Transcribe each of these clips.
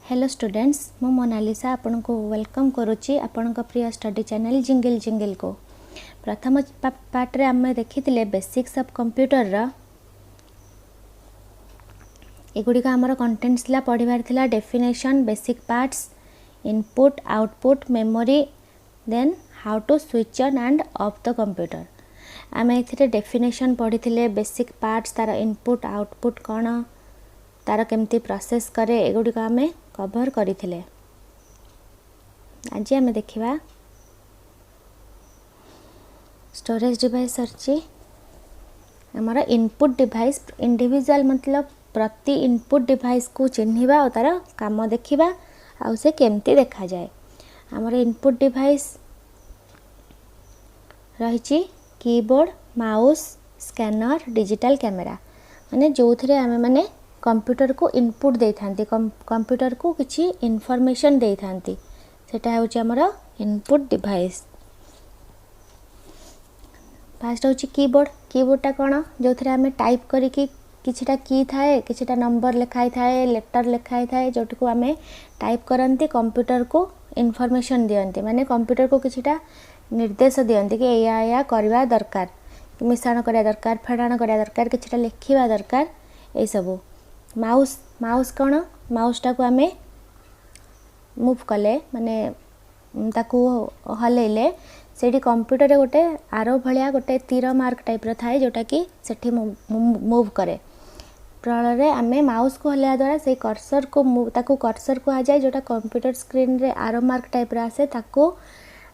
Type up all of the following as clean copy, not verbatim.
Hello students मो Mona Lisa आपन को वेलकम करुच्ची आपण प्रिय स्टडी चैनल जिंगल जिंगल को प्रथम पार्ट रे आम देखी बेसिक्स ऑफ कंप्यूटर एगुड़ी आमर कंटेंट्स ला पढ़ार थिला definition basic parts input output memory then how to switch on and off the computer आम ए डेफिनेशन पढ़ी बेसिक पार्ट्स तार इनपुट आउटपुट कौन तार केमती प्रोसेस करे एगुड़ी आम कवर करथिले। आज आम देखिबा स्टोरेज डिवाइस सरची हमर इनपुट डिवाइस इंडिविजुअल मतलब प्रति इनपुट डिवाइस को चिन्हिबा और तार काम देखिबा आ से केमती देखा जाए। हमर इनपुट डिवाइस रही keyboard mouse scanner digital camera माने जो थे आम माने कंप्यूटर को इनपुट दे थांती कंप्यूटर को किसी इनफॉरमेशन दे थांती सेटा होची हमर इनपुट डिवाइस। फर्स्ट होची कीबोर्ड कीबोर्डटा कोन जो थे आम टाइप करी किछटा की थाए किछटा नंबर लिखाई थाए लेटर लिखाई थाए जोटी को आम टाइप करंती कंप्यूटर को इनफॉरमेशन दियंती माने कंप्यूटर को किछटा निर्देश दियंती कि या करवा दरकार मिश्रण करा दरकार फेडाण करा दरकार किछटा लिखिबा दरकार ए सब। माउस माउस कौन माउसटा को आम मूव कले माने ताकू हलैले सेठी कंप्यूटर गोटे आरो भलिया गोटे तीर मार्क टाइप रो थाए जोटा कि सेठी मूव करे प्रलय आम माउस को हलैया द्वारा से कर्सर को ताकू कर्सर को आ जाए जोटा कंप्यूटर स्क्रीन रे आरो मार्क टाइप रो आसे ताकू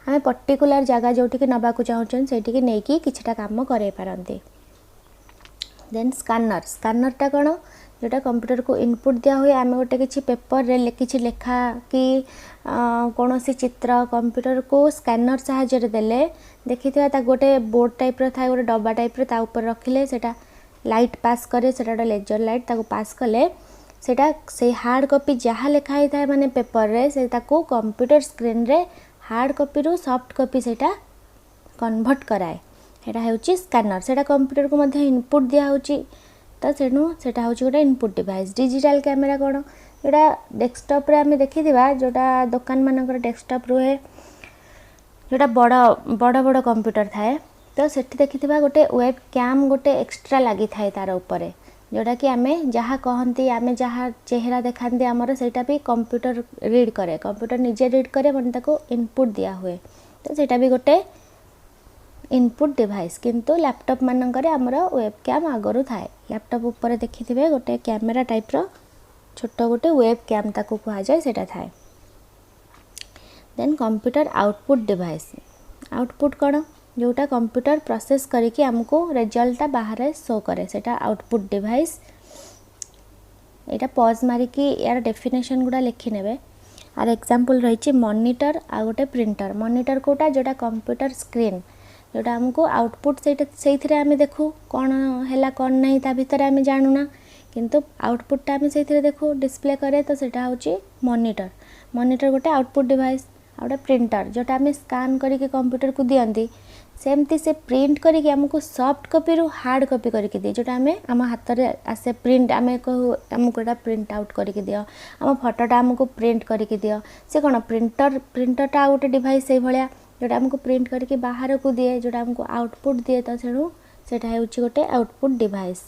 आम पर्टिकुलर जगह जोटी कि नबाकू चाहूँ सेठी नहीं कि किछटा काम करे पारंती। देन स्कैनर स्कैनरटा कौन जोटा कंप्यूटर को इनपुट दिया हुए आम गोटे किसी पेपर रे किसी लेखा कि कौन सी चित्र कंप्यूटर को स्कैनर साहाय्य देले देखी गोटे बोर्ड टाइप रो था गोटे डब्बा टाइप रो ता ऊपर रखिले सेटा लाइट पास करे सेटा लेजर लाइट ताको पास कले सेटा से हार्ड कॉपी जहाँ लिखाई था माने पेपर रे से ताको कंप्यूटर स्क्रीन रे हार्ड कॉपी रू सॉफ्ट कॉपी सेटा कन्वर्ट कराए एटा हेउची स्कैनर सेटा कंप्यूटर को मध्य इनपुट दिया होची तो सेनु सेटा होची गोटे इनपुट डिवाइस। डिजिटल कैमेरा कोन एटा डेस्कटॉप रे हमें देखि दिबा जोटा दुकान मानकर डेस्कटॉप रुहे जोटा बड़ बड़ कंप्यूटर थाए तो सेठी देखि दिबा गोटे वेब कैम गोटे एक्स्ट्रा लागि थाए तार ऊपर जोटा कि आमे जहाँ कहंती आमे जहाँ चेहरा देखांती हमर सेटा भी कंप्यूटर रीड करे कंप्यूटर निजे रीड करे मन ताको इनपुट दिया हुए तो सेटा भी गोटे इनपुट डिवाइस किंतु लैपटॉप मानकर आमर वेब कैम आगरू थाए लैपटॉप ऊपर देखिथिबे गोटे कैमेरा टाइप रो छोट गोटे वेब कैम ताको कहा जाए सेटा थाए। Then computer output device output कौन जोटा कंप्यूटर प्रोसेस करके हमको रिजल्ट बाहर शो करे सेटा आउटपुट डिवाइस। एटा पॉज मारिकी यार डेफिनेशन गुड़ा लिखि नेबे आर एग्जांपल रही मॉनिटर आ गोटे प्रिंटर मॉनिटर कोटा जोटा कंप्यूटर स्क्रीन जोटा हमको आउटपुट से आम देखू कौन है कौन नहीं ता भीतर आम जानूना किंतु आउटपुटा आम से देखू डिस्प्ले करे तो सेटा होची मॉनिटर मॉनिटर गोटे आउटपुट डिवाइस आ गोटे प्रिंटर जोटा आम स्कान करके कंप्यूटर को दियंती सेमती से प्रिंट करके हमको सॉफ्ट कॉपी रू हार्ड कॉपी करके दिए जोटा आम आम हाथ में आसे प्रिंट आम कहू आमको एटा प्रिंट आउट करके दियो आम फोटोटा आमको प्रिंट करके दियो से कौन प्रिंटरटा गोटे डिवाइस से भाया जोटा हमको प्रिंट करके बाहर को दिए जोटा हमको आउटपुट दिए तो सेणु सेटा होची गोटे आउटपुट डिवाइस।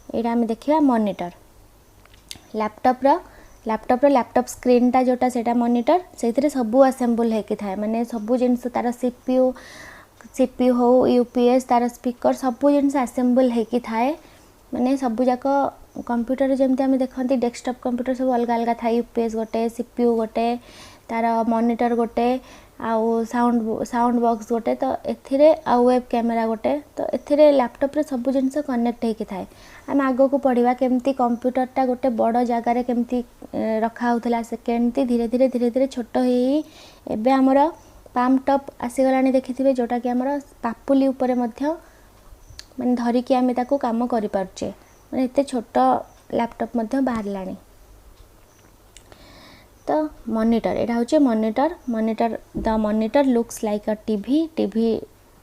एटा हम देखिबा मॉनिटर लैपटॉप स्क्रीनटा जोटा सेटा मॉनिटर से सबू असेंबल होके थाए माने सबू जिनस तार सीपीयू हो यूपीएस तार स्पीकर सबू जिनस असेंबल होके थाए माने सबू जाक कंप्यूटर जमती आम देखते डेस्कटॉप कंप्यूटर सब अलग अलग थाए यूपीएस गोटे सीपीयू गोटे तार मॉनिटर गोटे आउ साउंड बॉक्स गोटे तो एथिरे आ वेब कैमेरा गोटे तो एथिरे लैपटॉप रे सब जिनस कनेक्ट होके थाए आम आगो को पढ़िबा केमती कंप्यूटरटा गोटे बड़ जगार केमती रखा होतला से केमती धीरे धीरे छोट होई एबे हमर पाम टॉप आसीगलानी देखिथिबे जोटा कि हमर पापुली ऊपर मध्य माने धरिकी आमे ताको काम करि पारछे माने एते छोट लैपटॉप मध्य बाहरलानी। तो मॉनिटर एटा होचे monitor the monitor looks like a TV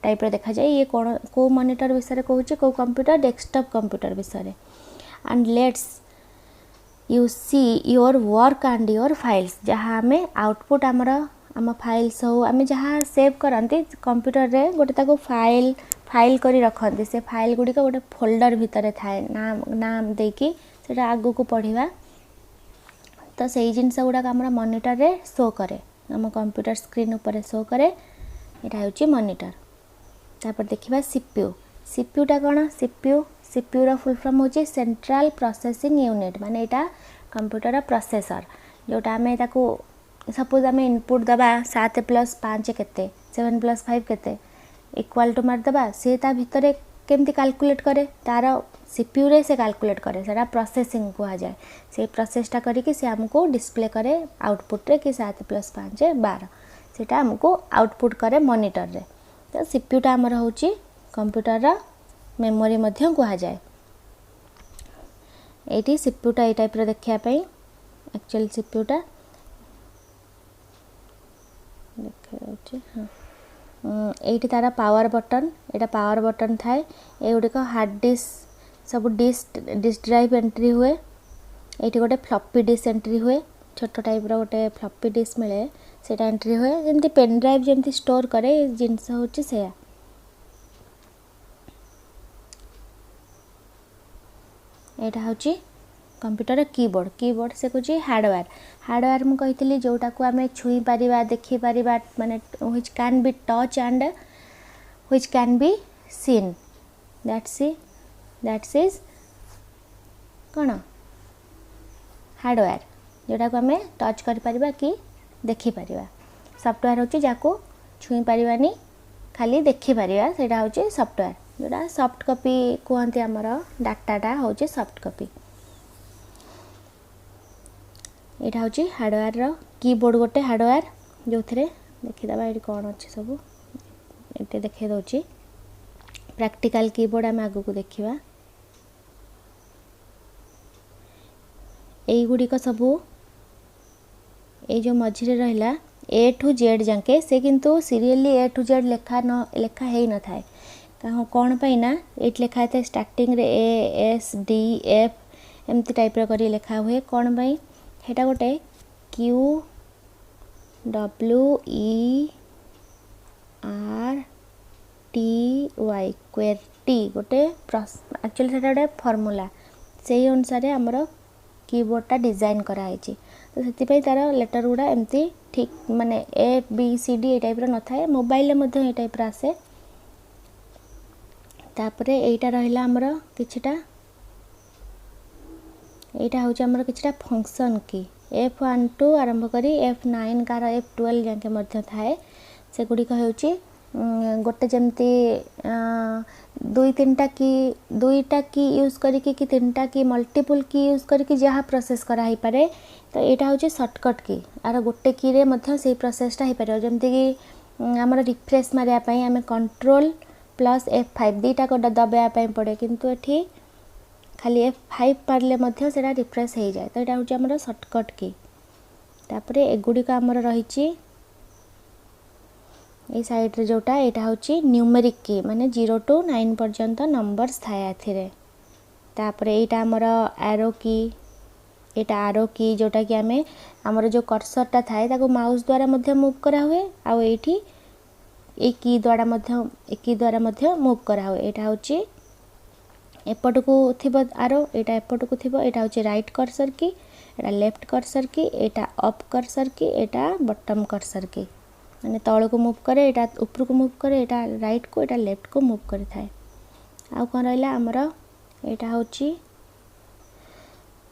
type रे देखा जाए ये कौन को मॉनिटर विषय कहूँ को कंप्यूटर डेस्कटॉप कंप्यूटर विषय and let's you see your work and your files जहाँ आम आउटपुट आमर आम फाइल्स हो आम जहाँ सेव करती कंप्यूटर रे गोटे ताको फाइल फाइल करी रखती से फाइल गुड़िक गोटे फोल्डर भितर थाए नाम नाम देकी सेटा आगु को पढ़िबा तो सही जिनस गुड़ाक आम मॉनिटर रे शो करे आम कंप्यूटर स्क्रीन ऊपर शो करे यहाँ हूँ मॉनिटर। तापर देखिबा सीपीयू सीपीयूटा कौन सीपीयू रो फुल फॉर्म होची सेंट्रल प्रोसेसिंग यूनिट माने एटा कंप्यूटर प्रोसेसर जोटा आम ताको सपोज आम इनपुट दबा 7 + 5 केते 7 + 5 केते इक्वल टू मार दबा से ता भितर केमती कैलकुलेट करे तार सीपीयू रे से कैलकुलेट करे सेटा प्रोसेसिंग कहा जाए से प्रोसेसटा करिकि से हमको डिस्प्ले करे आउटपुट रे कि 7 + 5 12 सेटा हमको आउटपुट करे मॉनिटर रे। तो सीपीयूटा हमर होची कंप्यूटर रा मेमोरी मध्य कहा जाए। एटी सीपीयूटा ए टाइप रो देखिया पई एक्चुअल सीपीयूटा देखा हाँ एटी तारा पावर बटन एटा पावर बटन थाए एगुड़िक हार्ड डिस्क सब डिस्क ड्राइव एंट्री हुए एटी गोटे फ्लॉपी डिस्क एंट्री हुए छोट टाइप रो गोटे फ्लॉपी डिस्क मिले सेटा एंट्री हुए जमती पेन ड्राइव जमती स्टोर करे जिनस होची सेया। एटा होची कंप्यूटर कीबोर्ड कीबोर्ड से कुछ हार्डवेयर मु कही जोटा को आम छुई पारिबा देखि पारिबा माने which can be touch and which can be seen that's is कौन हार्डवेयर जोटा को आम टच कर पारिबा कि देखि पारिबा। सॉफ्टवेयर होची जाको छुई पारिबानी खाली देखि पारिबा सेटा होची सॉफ्टवेयर जोटा सॉफ्ट कॉपी कहते आमर डाटाटा होची सॉफ्ट कॉपी। यहाँ हूँ हार्डवेयर रो कीबोर्ड गोटे हार्डवेयर जो थे देखीदा ये कौन अच्छे सब ये देखे दूँ प्रैक्टिकल कीबोर्ड आम आगू को देखा युड़िक सबू ये जो मझे रहा ए टू जेड जाके से किंतु सीरियली ए टू जेड लेखा हो न था कौन पाइना ये लिखा था स्टार्टिंग रे ए एस डी एफ एमती टाइप करी लिखा हुए कौन पाई हेटा गोटे Q W E R T Y QWERTY गोटे एक्चुअली से गोटे फॉर्मूला से अनुसार आमर कीबोर्डटा डिजाइन कराई तो से तार लेटर गुड़ा एमती ठीक माने ए बी सी डी ए टाइप न थाए मोबाइल ए टाइप आसे। तापरे एटा रहिला आमर किछटा एटा हूँ आमर किछटा फंक्शन की F1 टू आरंभ करी F9 कार F12 जाके मध्य थाए से गुड़िक होची गोटे जमती दुईटा की यूज करिकी कि तीनटा की मल्टीपल की यूज करिकी जहाँ प्रोसेस करा ही पारे तो यहाँ हूँ शॉर्टकट की आर गोटे की रे मध्य से प्रोसेसटा हो पारे जमती कि आमर रिफ्रेश मारियापाई आम कंट्रोल प्लस F5 दुईटा को दबाया पड़े किंतु एठी खाली F5 पारे मध्य सेटा रिफ्रेश हो जाए तो यहाँ हूँ आमर शॉर्टकट की। तापर एगुड़िक आमर रही ये साइड रे जोटा यहाँ हूँ न्यूमेरिक की माने 0 to 9 पर्यंत नंबर्स थाए एथिरे। तापर यहाँ आमर एरो की एटा आरो की जोटा कि आम आमर जो कर्सरटा थाए ताको माउस द्वारा मध्य मूव करा हुए आउ एठी ए की द्वारा मध्य मूव करा हुए। यहाँ हूँ एपट को थिबो आरो एटा एपट को थिबो एटा हूँ राइट कर्सर की एटा लेफ्ट कर्सर की एटा अप कर्सर की एटा बॉटम कर्सर की माने तल को मूव करे एटा ऊपर को मूव करे एटा राइट को एटा लेफ्ट को मूव करे थाए। आउ कौन रहा आमर एटा हूँ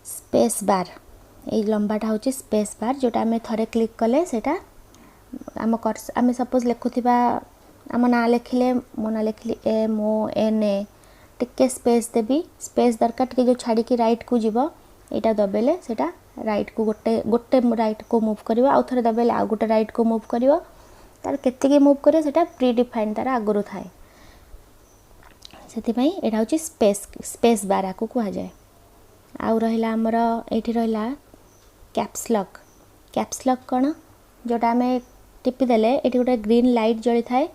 स्पेस बार ये लंबाटा हूँ स्पेस बार जोटा आम थरे क्लिक कले सेटा आम आम सपोज लिखुवा आम ना लिखिले मो ना लिखली MONA टिके स्पेस देवी स्पेस दरकार टिके जो छाड़ी की राइट को जीव यहाँ दबेले सेटा राइट को गोटे राइट को मूव कर आउ थे दबेले आउ गोटे राइट को मूव कर तार केतिकी मूव करे सेटा प्री डिफाइन तार आगुरी थाए से यहाँ हूँ स्पेस बार आपको कह जाए। आउ रहा आमर ये रहा कैप्स लॉक कौन जोटा आम टिपिदेले ये गोटे ग्रीन लाइट जली थाए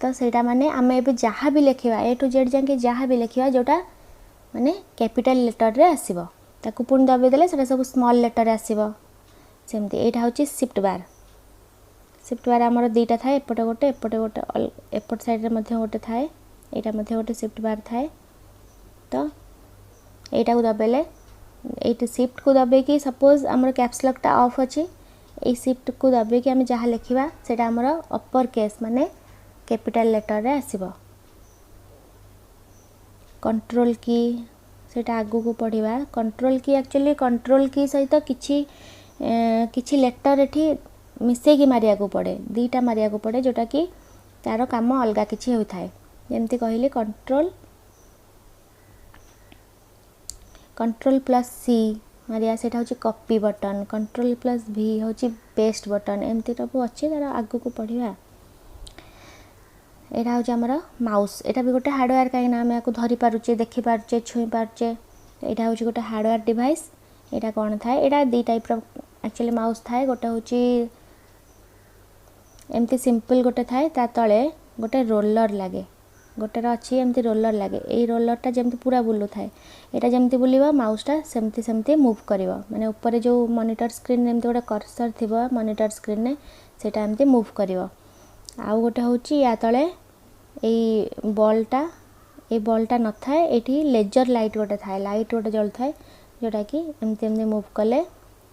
तो सेटा माने आम ए जहाँ भी लिखा A to Z जाके जहाँ भी लिखा जोटा माने कैपिटल लेटर रे आसीबो ताकू पुणी दबे देले सेटा सब स्मॉल लेटर आसीबो सेमती एटा होची शिफ्ट बार आमर दुईटा थाए एपटे गोटे एपट साइड रे मध्य गोटे थाए एटा मध्य गोटे शिफ्ट बार थाए तो एटा को दबेले एट शिफ्ट को दबे कि सपोज आमर कैप्स लॉक टा ऑफ अछि ए शिफ्ट को दबे कि आम जहाँ लिखा सेटा आमर अपर केस माने कैपिटल लेटर रे आसीबो कंट्रोल की सेटा आगु को पढ़िबा कंट्रोल की एक्चुअली कंट्रोल की सहित किछि लेटर एठी मिसे की मारिया को पड़े दीटा मारिया को पड़े जोटा कि तार काम अलगा किछि होइथाय जेमति कहली कंट्रोल प्लस सी मारिया सेटा होची कॉपी बटन कंट्रोल प्लस भी होची पेस्ट बटन एमती सब अच्छे तार आगु को पढ़िबा एटा होची हमर माउस एटा भी गोटे हार्डवेयर काई ना हम धरि पारुचे देखि पारुचे छुई पारुचे एटा होची गोटे हार्डवेयर डिवाइस एटा कोन थाए एटा दी टाइप रो एक्चुअली माउस थाए गोटे होची एमती सिंपल गोटे थाए ता तळे गोटे रोलर लागे गोटे अच्छी एमती रोलर लागे ए रोलरटा जेमती पूरा बुलू थाए एटा जेमती बुलिबा माउसटा सेमती मूव करिवो माने ऊपर जो मॉनिटर स्क्रीन एमती गोटे कर्सर थिबो मॉनिटर स्क्रीन ने सेटा एमती मूव करिवो आउ गोटे होची या तळे ए बॉलटा न थाए एठी लेजर लाइट गोटे थाए लाइट गोटे जल थाए जोटा कि एमती मूव कले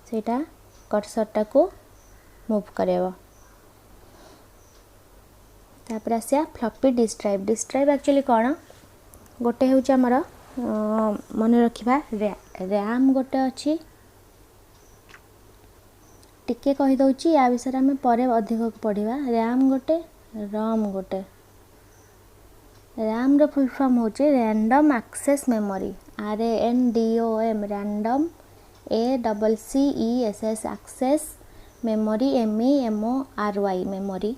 सेटा कर्सरटा को मूव करेबो तापर आसिया फ्लॉपी डिस्क ड्राइव एक्चुअली कौन गोटे हूँ आमर मन रखा रैम गोटे अच्छी टिके कहीदे या विषय आम पर अधिक पढ़ा रैम गोटे रम गोटे रैम रो फुल फॉर्म हूँ random access memory RANDOM random ACCESS access memory MEMORY memory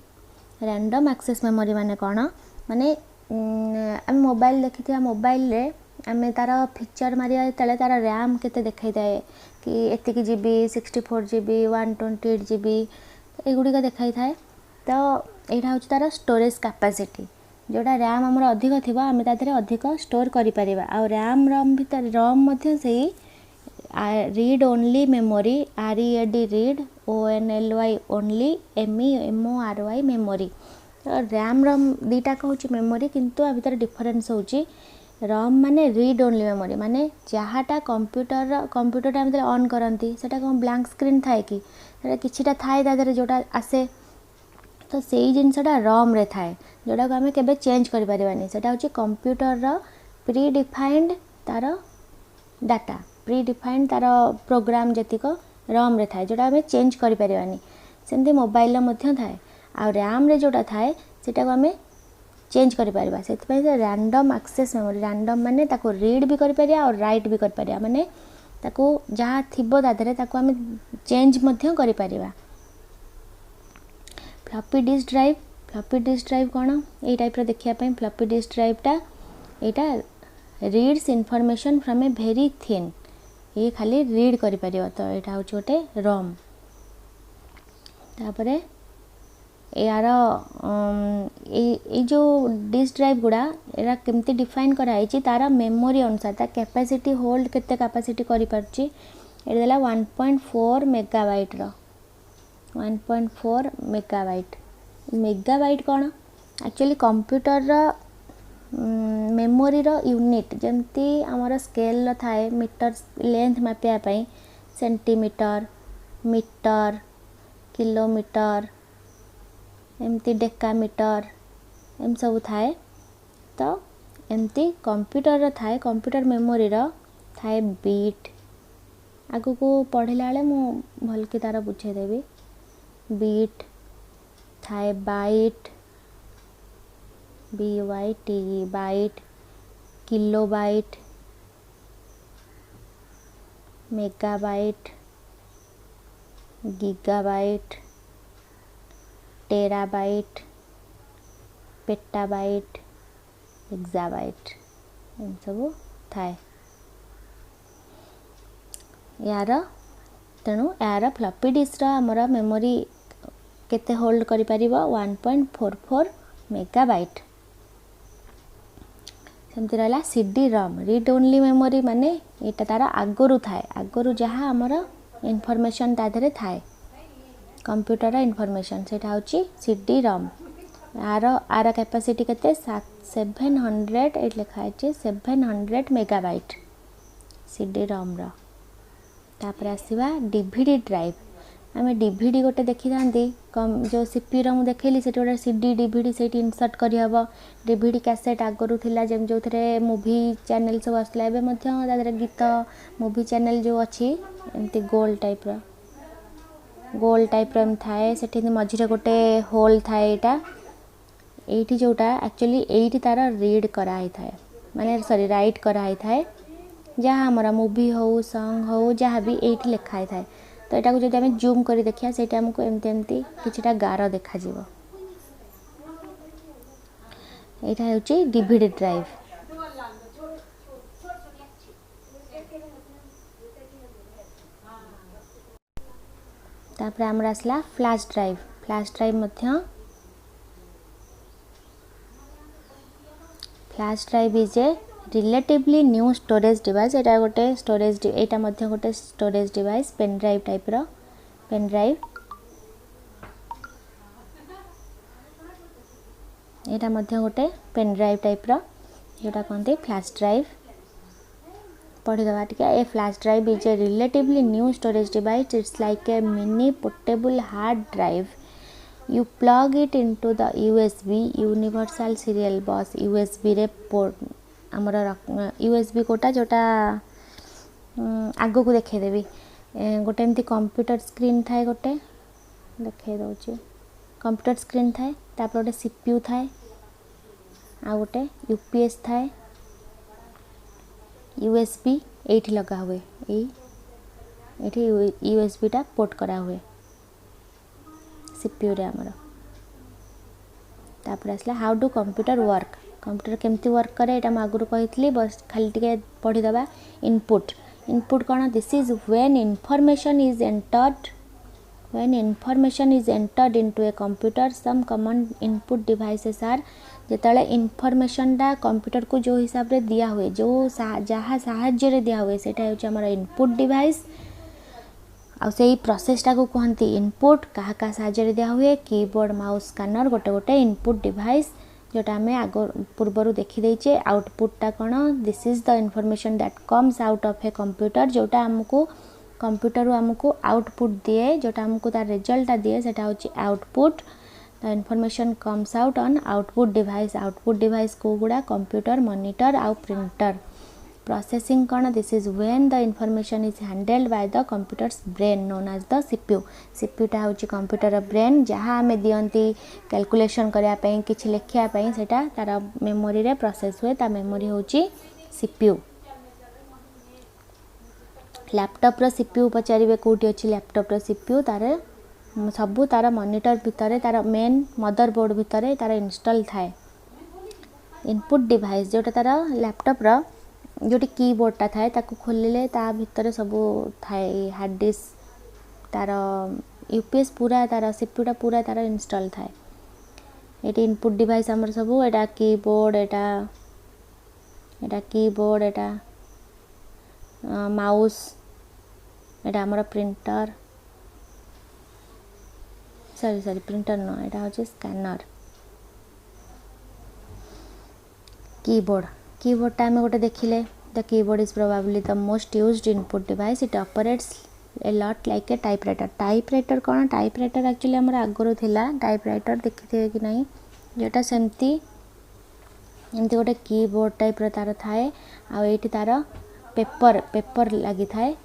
random access memory माने कौन माने आम मोबाइल देखी मोबाइल रे आम तार फीचर मारिया तले तार रैम केते देखाई थाए कि एतिक GB 64 GB 128 GB एगुड़ी का देखाई थाए तो यहाँ हूँ तार स्टोरेज कैपेसिटी जोड़ा रैम आमर अधिक थी आम तादे अधिक स्टोर करें आ रैम रम भर रम से read only memory READ read ONLY only MEMORY memory RAM ROM दीटा हूँ मेमोरी किंतु आ भर डिफरेन्स हूँ रम माने रीड ओनली मेमोरी माने जहाँटा कंप्यूटर आम ऑन करती से कौन ब्लैंक स्क्रीन थाए कि किछिटा थाए तादे जोटा आसे तो सेई जिनसटा रम रे थाए जोटा को आम केबे चेंज करि परिबानी सेटा होची कंप्यूटर रो प्री डिफाइंड तार डाटा प्री डिफाइंड तार प्रोग्राम जतिक रम रे थाए जोटा आम चेंज करि परिबानी सेमती मोबाइल रो मध्य थाए आ रैम रे जोटा थाए सेटा को आम चेंज करि परिबा सेतपय से रैंडम एक्सेस मेमोरी रैंडम माने ताको रीड भी करि परिया और राइट भी करि परिया माने ताको जहाँ थिबो दादरे ताको आम चेंज मध्य करि परिबा फ्लॉपी डिस्क ड्राइव कौन ये टाइप रो देखिया पई फ्लॉपी डिस्क ड्राइवटा यहाँ reads information from a very thin ये खाली रीड करि परियो तो यहाँ हूँ गोटे रम तापर यार जो डिस्क ड्राइव गुड़ा एरा केमती डिफाइन कराई तार मेमोरी अनुसार ता कैपेसिटी होल्ड केते कैपेसिटी करि पारची एटा देला 1.4 मेगाबाइट रो 1.4 मेगाबाइट कौन एक्चुअली कंप्यूटर मेमोरी रो यूनिट जमती आमर स्केल थाए मीटर लेंथ मापिया पई सेंटीमीटर मीटर किलोमीटर एमती डेकामीटर एम सब थाए तो एमती कंप्यूटर थाए कंप्यूटर मेमोरी रो थाए बीट आगु को पढ़िला बेले मु भल कि तार बुझे देबी बीट थाए byte BYT byte kilobyte megabyte gigabyte terabyte petabyte exabyte एम सब थाए यार तेणु यार फ्लॉपी डिस्क आमर मेमोरी केते होल्ड करि परिबो 1.44 मेगाबाइट सेमती रहा CD ROM read only memory माने एटा तार आगुरु थाए आगुरु जहाँ आमर इनफॉरमेशन ता देहरे थाए कंप्यूटर इनफॉरमेशन सेटा होची CD ROM आर कैपेसिटी केते 700 एट लिखा है 700 मेगाबाइट CD ROM रो तापर आसीबा DVD ड्राइव आमे DVD गोटे देखि थांती जो CPU रो मु देखैली सेटा गोटे CD DVD सेठी इंसर्ट करि हबो DVD कैसेट आगरु थिला जेम जो थरे मूवी चैनल सब आसला एबे मध्य दादरे गीत मूवी चैनल जो अछि एंती गोल टाइप रो थाए सेठी मझिरे गोटे होल थाए एटा एठी जोटा एक्चुअली एठी तार रीड करा ही थाए माने सॉरी राइट करा ही थाए जहाँ हमारा मूवी हो सॉन्ग हो जहाँ भी एठी लिखा ही थाए तो एटा को जदि हमें जूम करी देखिया सेटा हमको एमती एमती किछटा गार देखा जीवो एटा होची DVD ड्राइव तापर हमरा असला फ्लैश ड्राइव मध्य flash drive is a relatively new storage device एटा गोटे स्टोरेज एटा मध्य गोटे storage device pen drive type रो पेन ड्राइव एटा मध्य गोटे पेन ड्राइव टाइप रो जोटा कहते फ्लैश ड्राइव पढ़ी दबा टिके a flash drive is a relatively new storage device it's like a mini portable hard drive you plug it into the USB universal serial bus USB रे port हमर USB Kota जोटा आगो को देखे देबी गोटे एमती कंप्यूटर स्क्रीन थाए गोटे देखे दउची कंप्यूटर स्क्रीन थाए तापर गोटे CPU थाए आ गोटे UPS थाए USB एठी लगा हुए एठी USB टा पोर्ट करा हुए CPU रे हमर तापर असला how do computer work computer केमती वर्क करे एटा म आगुरु कहितली बस खाली टिके पढी दबा इनपुट कोन this is when information is entered into a computer some common input devices are जेतले इंफॉर्मेशन दा कंप्यूटर को जो हिसाब रे दिया हुए जो जहाँ साहाय्य रे दिया हुए सेटा होची हमर इनपुट डिवाइस आ से प्रोसेस टा को कहती इनपुट कहा का साहाय्य दिया हुए कीबोर्ड माउस स्कैनर गोटे गोटे इनपुट डिवाइस जोटा हमें आग पूर्वर देखी देचे आउटपुट कौन this is the information that comes out of a computer जोटा हमको कंप्यूटर हमको आउटपुट दिए जोटा हमको तार रिजल्ट दिए सेटा होची output the information comes out on output device को गुड़ा कंप्यूटर मॉनिटर आउ प्रिंटर प्रोसेसिंग कौन this is when the information is handled by the computer's brain known as the CPU टा होची कंप्यूटर ब्रेन जहाँ आम दियंती कैलकुलेशन करया पई किछ लेखिया पई सेटा तार मेमोरी रे प्रोसेस हुए ता मेमोरी होची सीपीयू लैपटॉप रो सीपीयू पचारिबे कोठी अछि लैपटॉप रो सीपीयू तार सबु तार मॉनिटर भितरे तार मेन मदरबोर्ड भितरे तार इंस्टॉल थाए इनपुट डिवाइस जोटा तार लैपटॉप रो जोटी कीबोर्ड टा थाए ताको खोलिले ता भितरे सब थाए हार्ड डिस्क तार यूपीएस पूरा तार सीपीयू टा पूरा तार इंस्टॉल थाए एटी इनपुट डिवाइस हमर सब एटा कीबोर्ड एटा माउस एटा हमर प्रिंटर सॉरी प्रिंटर न एटा होचे स्कैनर कीबोर्ड टा में गोटे देखिले the keyboard is probably the most used input device it operates a lot like a typewriter कौन टाइपराइटर एक्चुअली हमर आगरो थिला टाइपराइटर देखिथे कि नहीं जेटा सेमती एमती गोटे कीबोर्ड टाइप रो तार थाए आ एठी तार पेपर लगी थाए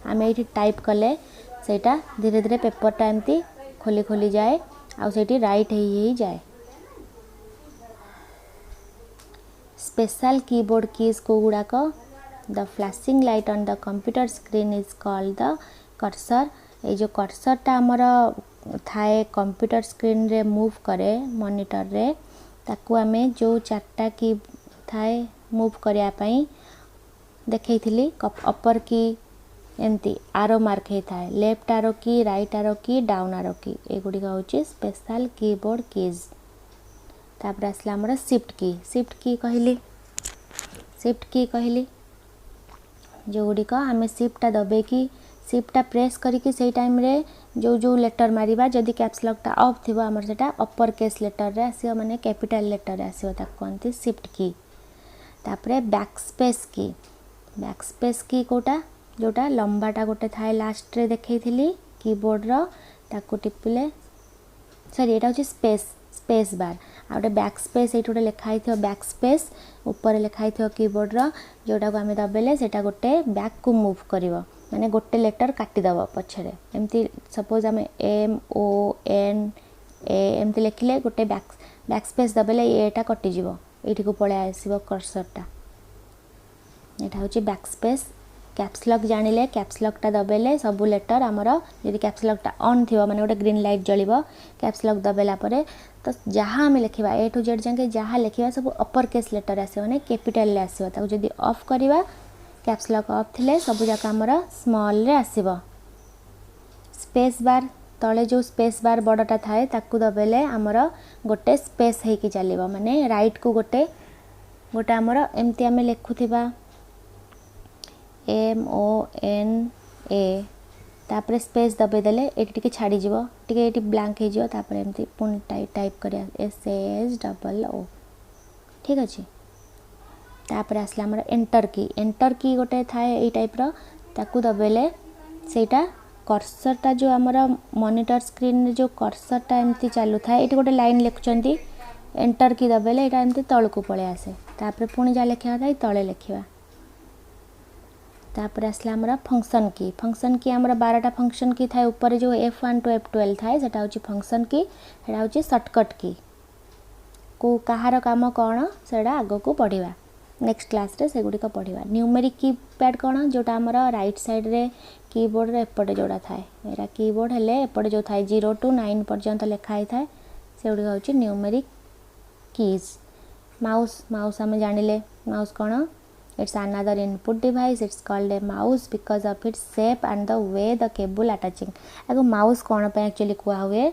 आम ये टाइप कले सेटा धीरे धीरे पेपर टा एमती खोली जाए आ सेठी राइट ही जाए स्पेशल कीबोर्ड कीज को गुड़ाक the flashing light on the computer screen is called the cursor ये जो कर्सर टा हमर थाए कंप्यूटर स्क्रीन रे मूव करे मॉनिटर रे ताकू आमे जो चारटा की थाए मूव करिया पई देखैथिली अपर की एमती आरो मार्क हे थाए लेफ्ट आरो की राइट आरो की डाउन आरो की एगुडी का होची स्पेशल कीबोर्ड कीज तापर आसला हमर शिफ्ट की कहली शिफ्ट की कहली जो गुड़िक आम शिफ्टा दबेकी शिफ्टा प्रेस करके से टाइम रे जो जो लेटर मारिबा जदि कैप्स लॉकटा ऑफ थिबो हमर सेटा अपर केस लेटर रे आसीबो माने कैपिटल लेटर रे आसीबो ताको कहंती शिफ्ट की। तापरे बैक स्पेस की कोटा जोटा लंबाटा गोटे थाए लास्ट रे देखैथिली कीबोर्ड रो ताको टिपिले सॉरी एटा होची स्पेस बार आ गोटे बैक स्पेस एठी गोटे लिखाई थियो बैक स्पेस ऊपर लिखाई थियो कीबोर्ड रो जोटा को हमें दबेले सेटा गोटे बैक को मूव करिवो माने गोटे लेटर काटी दबो पछरे एमती सपोज हमें एम ओ एन ए एमती लिखिले गोटे बैक स्पेस दबेले एटा कटि जिवो एठी को पळे आसीबो कर्सरटा एटा होची बैक स्पेस। कैप्स लॉक जानिले कैप्स लॉकटा दबेले सब लेटर आमर यदि कैप्स लॉकटा ऑन थिबो माने गोटे ग्रीन लाइट जलिबो कैप्स लॉक दबेला परे तो जहाँ आम लिखा ए टू जेड जाके जहाँ लिखा सब अपर केस लेटर आसो माने कैपिटल रे आसो ताको जदि ऑफ करवा कैप्स लॉक ऑफ थिले सब जाक आमर स्मॉल रे आसीबो। स्पेस बार तले जो स्पेस बार बड़टा थाए ताकू दबेले आमर गोटे स्पेस हेकी चलिबो माने राइट को गोटे गोटे आमर एमती आमे लिखुथिबा एम ओ एन ए तापरे स्पेस दबे देले एटी टिके छाड़ी जीवो टिके एटी ब्लैंक हे जीवो तापरे एमती पुन टाइप करिया एस एस डबल ओ ठीक अछि। तापरे आसला हमर एंटर की गोटे थाए ए टाइप रो ताकू दबेले सेटा कर्सरटा जो हमर मॉनिटर स्क्रीन रे जो कर्सरटा एमती चालू थाए एटी गोटे लाइन लिखुचंती एंटर की दबेले एटा एमती तळकू पळे आसे तापरे पुनी जा लिखिया थाए तळे लिखिवा। तापर आसला हमरा फंक्शन की हमरा 12टा फंक्शन की थाए ऊपर जो F1 टू F12 थाए सेटा होची फंक्शन की सेटा होची शॉर्टकट की को कहार काम कोन सेटा आगो को पढिबा नेक्स्ट क्लास रे सेगुडी को पढिबा। न्यूमेरिक कीपैड कोन जोटा हमरा राइट साइड रे कीबोर्ड रे एपटे जोड़ा थाए एरा कीबोर्ड हेले एपटे जो थाए 0 टू 9 पर्यंत लिखाई थाए सेगुडी होची न्यूमेरिक कीज। माउस हम जानिले माउस कोन it's another input device it's called a mouse because of its shape and the way the cable attaching आगो माउस कोन पे एक्चुअली कुआ हुए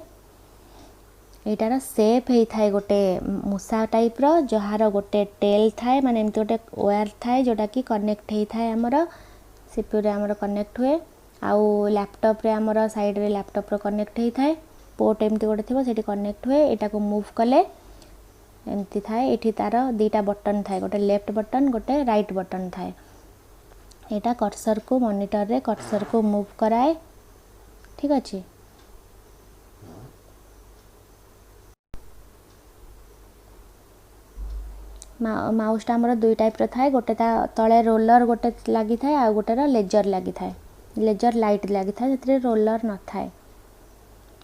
एटार शेप हे थाए गोटे मुसा टाइप रो जहार गोटे टेल थाए माने एमती गोटे वायर थाए जोटा की कनेक्ट हे थाए हमर सीपीयू रे हमर कनेक्ट हुए आउ लैपटॉप रे हमर साइड रे लैपटॉप रो कनेक्ट हे थाए पोर्ट एमती गोटे थिबो सेठी कनेक्ट हुए एटा को मूव कले एमती थाए एठी तार दीटा बटन थाए गोटे लेफ्ट बटन गोटे राइट बटन थाए एटा कर्सर को मॉनिटर रे कर्सर को मूव कराए ठीक अछि। माउस टा हमर दुई टाइप रो थाए गोटे ता तळे रोलर गोटे लागि थाए आ गोटे रो लेजर लागि थाए लेजर लाइट लागि थाए सेतरे रोलर न थाए।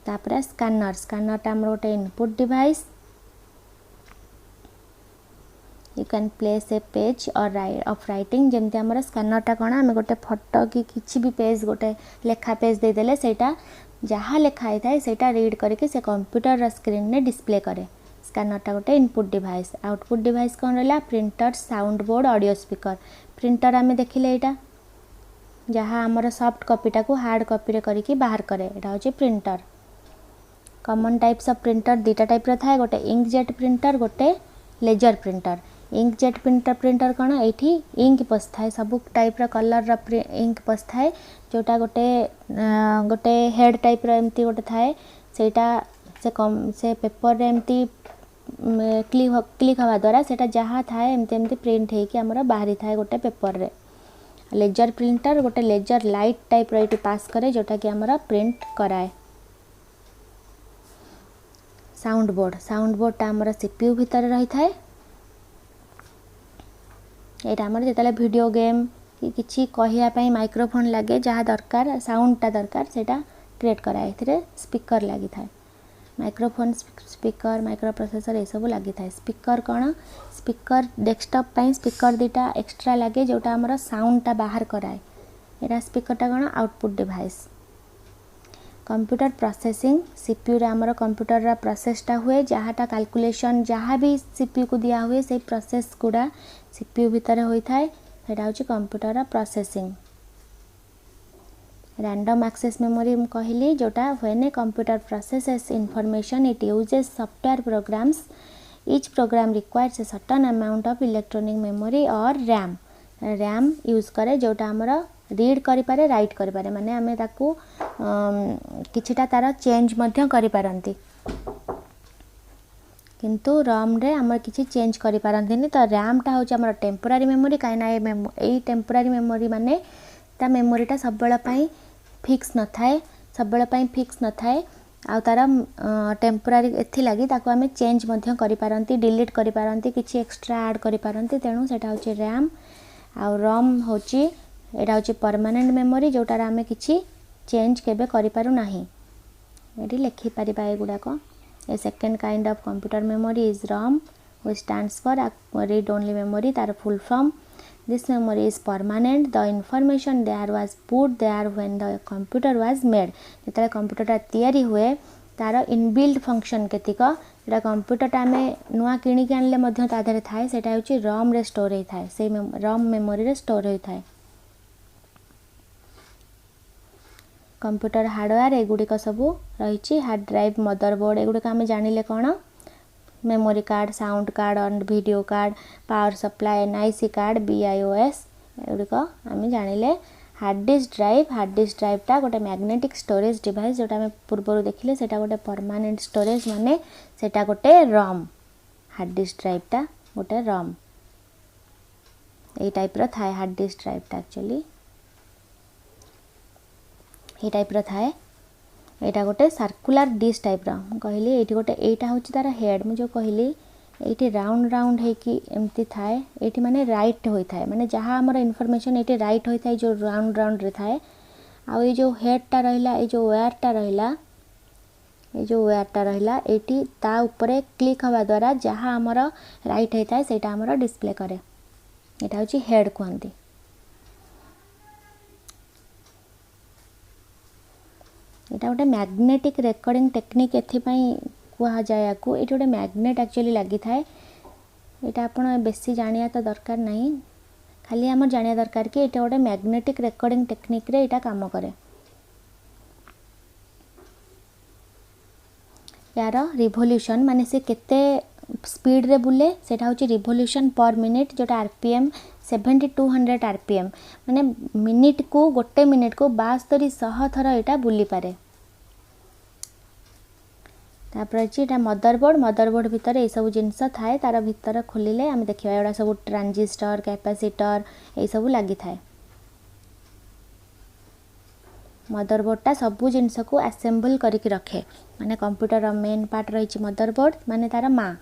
तापर स्कैनर टा हमर गोटे input device you can place a page or of writing जेमते हमर स्कैनर टा कोना हमें गोटे फोटो की किछि भी पेज गोटे लेखा पेज दे देले सेटा जहाँ लेखाई थाए सेटा रीड करके से कंप्यूटर रा स्क्रीन ने डिस्प्ले करे। स्कैनर टा गोटे इनपुट डिवाइस आउटपुट डिवाइस कोन रहला printer sound board audio speaker. Printer हमें देखिले एटा जहाँ हमर सॉफ्ट कॉपी टा को हार्ड कॉपी रे करके बाहर करे एटा होचे printer. Common types of printer दीटा टाइप रा थाए गोटे इंकजेट प्रिंटर गोटे लेजर प्रिंटर। इंकजेट प्रिंटर कौन ये इंक पसथाए सब टाइप कलर इंक पसथाए जोटा गोटे गोटे हेड टाइप एमती गोटे थाए सेटा से पेपर रे एमती क्लिक हवा द्वारा सेटा जहाँ थाए एमती एमती प्रिंट होगी आमर बाहरी थाए गोटे पेपर रे। लेजर प्रिंटर गोटे लेजर लाइट टाइप ये पास करे जोटा कि आमर प्रिंट कराए। साउंड बोर्ड टा आमर सीपीयू भितर रही थाए एटा हमर जेतले वीडियो गेम कि किछि कहिया पई माइक्रोफोन लागे जहाँ दरकार साउंडटा दरकार सेटा क्रिएट कराए एथिरे स्पीकर लागि थाए माइक्रोफोन स्पीकर माइक्रो प्रोसेसर ए सब लागि थाए। स्पीकर कोन स्पीकर डेस्कटॉप पई स्पीकर दीटा एक्स्ट्रा लागे जोटा हमर साउंडटा बाहर कराए एटा स्पीकरटा कोन output device. Computer processing CPU रे हमर कंप्यूटर रा प्रोसेसटा हुए जहाँटा कैलकुलेशन जहाँ भी सीपीयू को दिया हुए से प्रोसेस गुडा सीपीयू भितर होई थाए सेटा होची कंप्यूटर रा प्रोसेसिंग। रैंडम एक्सेस मेमोरी कहली जोटा when a computer processes information it uses software programmes each program requires a certain amount of electronic memory or RAM use करे जोटा आमर रीड करि पारे राइट करि पारे माने आमे ताकू किछिटा तार चेंज मध्य करि पारंती किंतु रम रे आमर किछि चेंज करि पारंतीनी तो रैम टा होची आमर टेम्पोरारी मेमोरी काइना ए टेम्पोरारी मेमोरी माने ता मेमोरीटा सब बेला पई फिक्स न थाए सब बेला पई फिक्स न थाए आ तार टेम्पोरारी एथि लागि ताको आमे चेंज मध्य करि पारंती डिलीट करि पारंती किछि एक्स्ट्रा ऐड करि पारंती तेनु सेटा होची रैम आ रम होची एटा होची परमानेंट मेमोरी जोटार आमे किछि चेंज केबे करि पारु नाही एटी लिखि परिबा एगुडा को A second kind of computer memory is ROM, which stands for read-only memory. तार full form. This memory is permanent. The information there was put there when the computer was made. जितने computer तैयारी हुए तार inbuilt function केतिक जेटा computer आमे नुआ किणिक आनले मध्य ता देहरे थाए सेटा होची रॉम रे स्टोर होई थाए से रॉम मेमोरी रे स्टोर होई थाए कंप्यूटर हार्डवेयर एगुड़िक सबू रही हार्ड ड्राइव मदरबोर्ड एगुड़िक आम जानिले कौन मेमोरी कार्ड साउंड कार्ड और video card power supply NIC card BIOS एगुड़िक आम जानिले हार्ड डिस्क ड्राइवटा गोटे मैग्नेटिक स्टोरेज डिवाइस जोटा आम पूर्व देखिले सेटा गोटे परमानेंट स्टोरेज माने सेटा गोटे रॉम हार्ड डिस्क ड्राइवटा गोटे रॉम ए टाइप रो थाए हार्ड डिस्क ड्राइवटा एक्चुअली ये टाइप रो थाए एटा गोटे सर्कुलर डिश टाइप रो कहली एटी गोटे एटा होची तार हेड मु जो कहली एटी राउंड राउंड है कि एमती थाए एटी माने राइट होई थाए माने जहां हमर इन्फॉर्मेशन एटी राइट होई थाए जो राउंड राउंड रे थाए आ ये जो हेड टा रहिला ए जो वायर टा रहिला एटी ता ऊपर क्लिक हवा द्वारा जहां हमर राइट होई थाए सेटा हमर डिस्प्ले करे एटा होची हेड कहंती एटा गोटे मैग्नेटिक रेकॉर्डिंग टेक्निक एथिपाई कुहा जाया को एटा गोटे मैग्नेट एक्चुअली लागि थाए एटा आपण बेसी जानिया तो दरकार नहीं खाली हम जानिया दरकार कि एटा गोटे मैग्नेटिक रेकॉर्डिंग टेक्निक रे एटा काम करे यार रिवोल्यूशन माने से केते स्पीड रे बुले सेटा होची रिवोल्यूशन पर मिनिट जोटा RPM 7200 RPM माने मिनिट को गोटे मिनिट को 7200 थर एटा बुली पारे तापर अछि एटा मदरबोर्ड भितर ए सब जिंस थाए तार भितर खोलिले हम देखिबा एडा सब ट्रांजिस्टर कैपेसिटर ए सब लागि थाए मदरबोर्ड टा सब जिंस को असेंबल करके रखे माने कंप्यूटर मेन पार्ट रही मदरबोर्ड माने तार माँ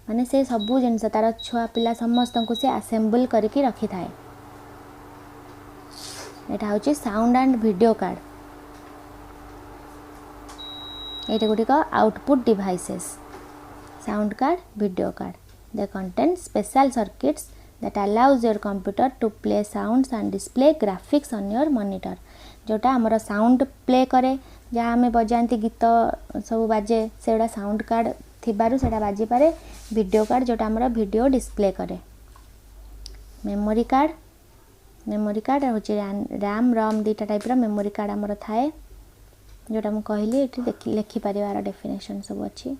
माने से सबू जिनस तार छुआ पिला समस्त को से असेंबल करके रखी थाए एटा होची साउंड एंड वीडियो कार्ड एटा गुडी का output devices sound card video card they contain special circuits that allows your computer to play sounds and display graphics on your monitor जोटा हमर साउंड प्ले करे जहाँ हमें बजाती गीत सब बाजे सेटा साउंड कार्ड थिबारु सेटा बाजी पारे वीडियो कार्ड जोटा हमर वीडियो डिस्प्ले करे मेमोरी कार्ड होची रैम रोम दीटा टाइप रा मेमोरी कार्ड हमर थाए जोटा मु कहली एठी लिखि परिवार डेफिनेशन सब अछि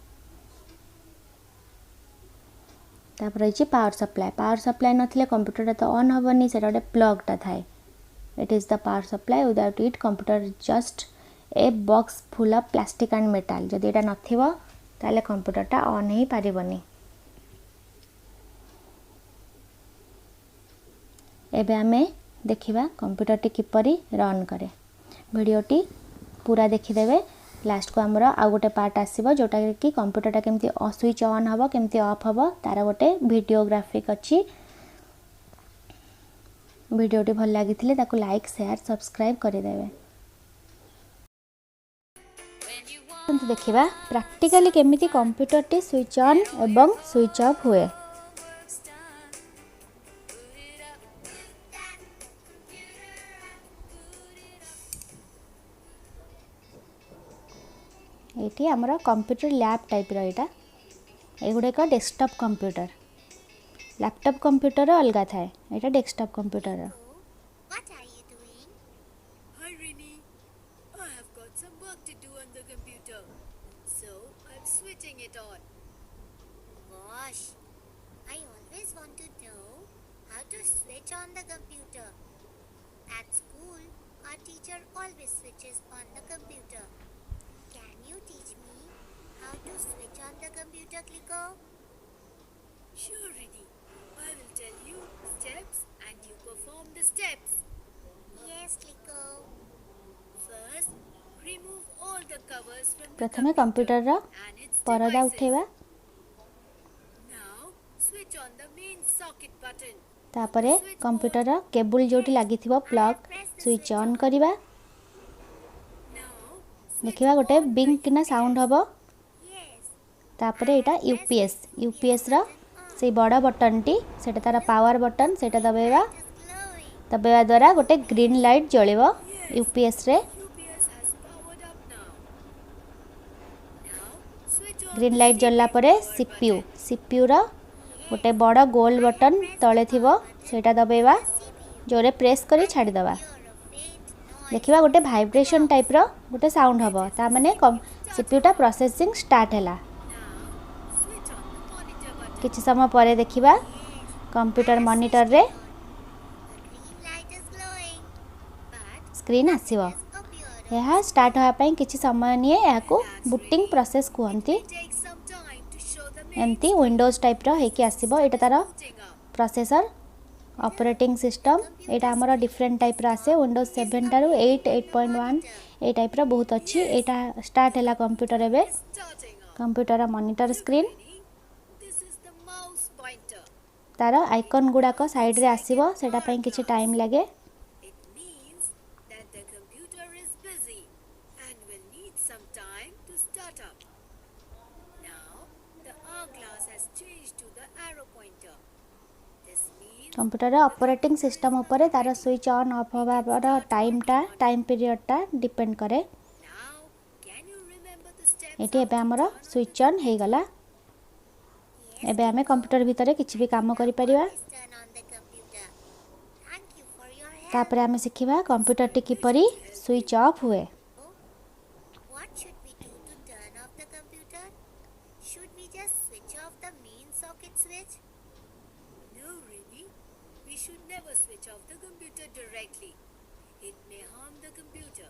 तापर रही पावर सप्लाई नथिले कंप्यूटर तो ऑन हबनी सेटा गोटे प्लग टा थाए it is the power supply without it computer just a box full of plastic and metal जदि एटा नथिबो ताले कंप्यूटर टा ऑन ही पारिबनी एबे हमें देखिबा कंप्यूटर टी किपरि रन करे वीडियोटी पूरा देखिदेबे लास्ट को हमर आ गोटे पार्ट आसीबो जोटा कि कंप्यूटर टा केमती स्विच ऑन हबो केमती ऑफ हबो तार गोटे वीडियो ग्राफिक अछि वीडियोटी भल लागिथिले ताको लाइक शेयर सब्सक्राइब करि देबे तो देखिबा प्रैक्टिकली केमिति कंप्यूटर टी स्विच ऑन एवं स्विच ऑफ हुए एटी हमर कंप्यूटर लैब टाइप रो एटा एगुडे का डेस्कटॉप कंप्यूटर लैपटॉप कंप्यूटर अलगा थाए एटा desktop computer What are you doing? Hi Rini, I have got some work to do on the computer, so I'm switching it on. gosh, I always want to know how to switch on the computer. At school, our teacher always switches on the computer. Can you teach me how to switch on the computer, Clico? Sure, Riddhi. I will tell you steps and you perform the steps. Yes, Clico. First, remove all the covers from the प्रथमे computer computer and its परदा devices. उठेबा Now, switch on the main socket button. तापरे computer cable जोटी लागिथिबो plug switch on करिबा Now, देखिबा गोटे Bing किना साउंड हबो yes, तापरे एटा यूपीएस रो से बड़ बटन टी सेटा तार पावर बटन सेटा दबेबा it is glowing. दबेबा द्वारा गोटे ग्रीन लाइट जळिबो यूपीएस रे UPS has powered up now. Now, switch on green the light जल्ला परे सीपीयू रो गोटे बड़ गोल बटन तळे थिबो सेटा दबेबा जोरे प्रेस करी छाडी दबा देखिबा गोटे वाइब्रेशन टाइप रो गोटे साउंड हबो ता माने सीपीयूटा प्रोसेसिंग स्टार्ट हैला switch on the monitor button. किछि समय परे देखिबा कंप्यूटर मॉनिटर रे The green light is glowing. But screen आसीबो appeared. यह स्टार्ट होया पई किछि समय निये याको बूटिंग प्रोसेस कहंती Take some time to show the एमती विंडोज टाइप रो हेकि आसीबो एटा तार booting up. Processor operating system एटा हमर डिफरेंट टाइप रो आसे विंडोज 7 टारु 8 8.1 ए टाइप रो बहुत अच्छी एटा स्टार्ट हैला कंप्यूटर एबे Starting up. Computer monitor screen This is the mouse pointer. तार आइकन गुडाक साइड रे आसीबो सेटा पई किछि टाइम लागे It means that the computer is busy and will need some time to start up. Now, the hourglass has changed to the arrow pointer. This means computer operating system ऊपर तार switch on off होबार time period टा depend करे now, can you remember the steps? Eighty एबे हमर switch on हे गला एबे हमें कंप्यूटर भितरे किछि भी काम करि परिबा Please turn on the computer. Thank you for your help. तापर हमें सिखिबा कंप्यूटर टी किपरि स्विच ऑफ हुए What should we do to turn off the computer? Should we just switch off the main socket switch? No, really. We should never switch off the computer directly. It may harm the computer.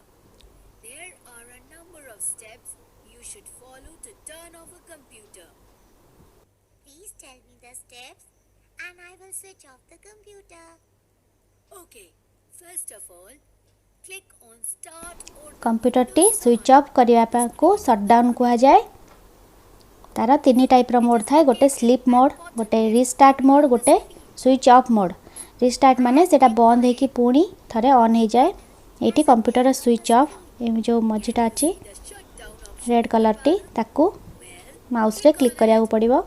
There are a number of steps you should follow to turn off a computer. Please tell me the steps and I will switch off the computer. Okay, first of all, click on start or computer T switch off करिया को shutdown कुहा जाए तार तीन type रो mode थाए गोटे sleep mode गोटे restart mode गोटे स्विच ऑफ मोड रिस्टार्ट माने सेटा बंद हे कि पुणी थरे ऑन हे जाए एटी कंप्यूटर स्विच ऑफ जो मझीटा अछि the shutdown option. Red colour T ताकू माउस रे क्लिक करिया पड़िबो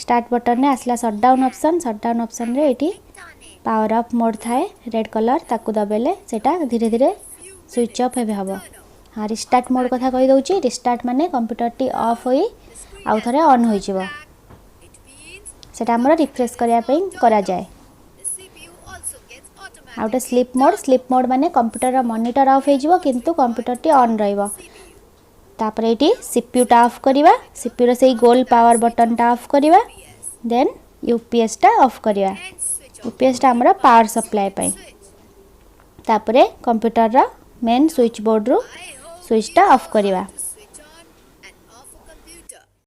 स्टार्ट बटन ने आसला शटडाउन ऑप्शन रे eighty Done it. Power of mode थाए रेड कलर ताकू दबेले सेटा धीरे धीरे स्विच ऑफ हेबे हबो हाँ रिस्टार्ट मोड कथा कहि दउची रिस्टार्ट माने कंप्यूटर टी ऑफ होई आउ थरे ऑन होई जिवो It means सेटा हमर रिफ्रेश करिया पई करा जाए the CPU also gets automatic. आउटे स्लीप मोड माने कंप्यूटर रो मॉनिटर ऑफ हे जिवो किंतु कंप्यूटर टी ऑन रहइबो तापर एटी सीपीयू टा ऑफ करिवा सीपीयू रो सेई गोल पावर बटन टा ऑफ करिवा देन यूपीएस टा ऑफ करिवा And switch off यूपीएस टा हमर पावर सप्लाई पई switch. तापरे कंप्यूटर रो मेन स्विच बोर्ड रो I hope स्विच टा ऑफ करिवा to